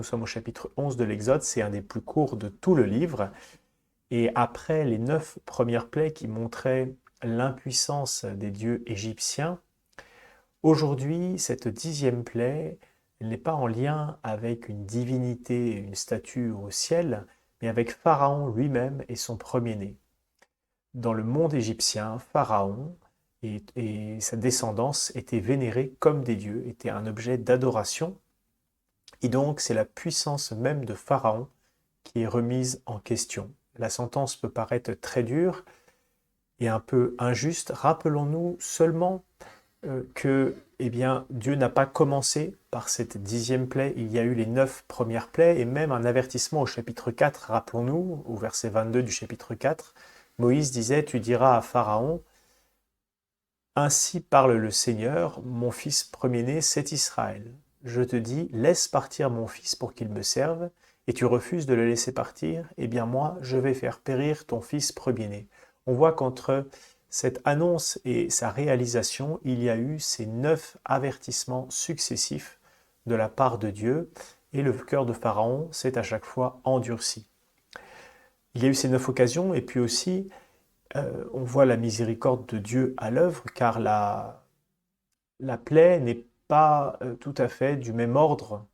Nous sommes au chapitre 11 de l'Exode, c'est un des plus courts de tout le livre. Et après les 9 premières plaies qui montraient l'impuissance des dieux égyptiens, aujourd'hui, cette 10e plaie, elle n'est pas en lien avec une divinité, une statue au ciel, mais avec Pharaon lui-même et son premier-né. Dans le monde égyptien, Pharaon et sa descendance étaient vénérés comme des dieux, étaient un objet d'adoration. Et donc, c'est la puissance même de Pharaon qui est remise en question. La sentence peut paraître très dure et un peu injuste. Rappelons-nous seulement que Dieu n'a pas commencé par cette 10e plaie. Il y a eu les 9 premières plaies et même un avertissement au chapitre 4. Rappelons-nous, au verset 22 du chapitre 4, Moïse disait « Tu diras à Pharaon, ainsi parle le Seigneur, mon fils premier-né, c'est Israël. Je te dis, laisse partir mon fils pour qu'il me serve, et tu refuses de le laisser partir, eh bien moi, je vais faire périr ton fils premier-né. » On voit qu'entre cette annonce et sa réalisation, il y a eu ces 9 avertissements successifs de la part de Dieu, et le cœur de Pharaon s'est à chaque fois endurci. Il y a eu ces 9 occasions, et puis aussi, on voit la miséricorde de Dieu à l'œuvre, car la plaie n'est pas tout à fait du même ordre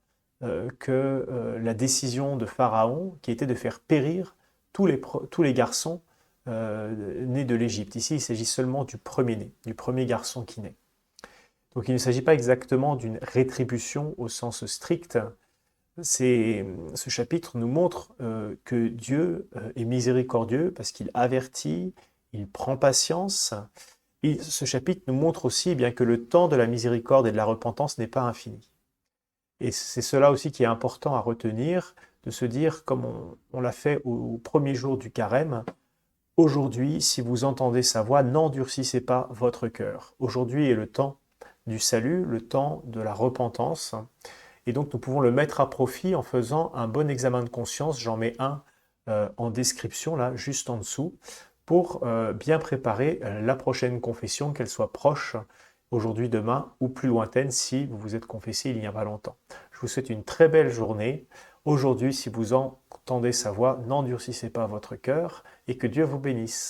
que la décision de Pharaon, qui était de faire périr tous les garçons nés de l'Égypte. Ici, il s'agit seulement du premier-né, du premier garçon qui naît. Donc il ne s'agit pas exactement d'une rétribution au sens strict. Ce chapitre nous montre que Dieu est miséricordieux parce qu'il avertit, il prend patience. Et ce chapitre nous montre aussi bien que le temps de la miséricorde et de la repentance n'est pas infini. Et c'est cela aussi qui est important à retenir, de se dire, comme on l'a fait au premier jour du carême, aujourd'hui, si vous entendez sa voix, n'endurcissez pas votre cœur. Aujourd'hui est le temps du salut, le temps de la repentance. Et donc nous pouvons le mettre à profit en faisant un bon examen de conscience. J'en mets un en description, là, juste en dessous, pour bien préparer la prochaine confession, qu'elle soit proche, aujourd'hui, demain, ou plus lointaine, si vous vous êtes confessé il n'y a pas longtemps. Je vous souhaite une très belle journée. Aujourd'hui, si vous entendez sa voix, n'endurcissez pas votre cœur, et que Dieu vous bénisse.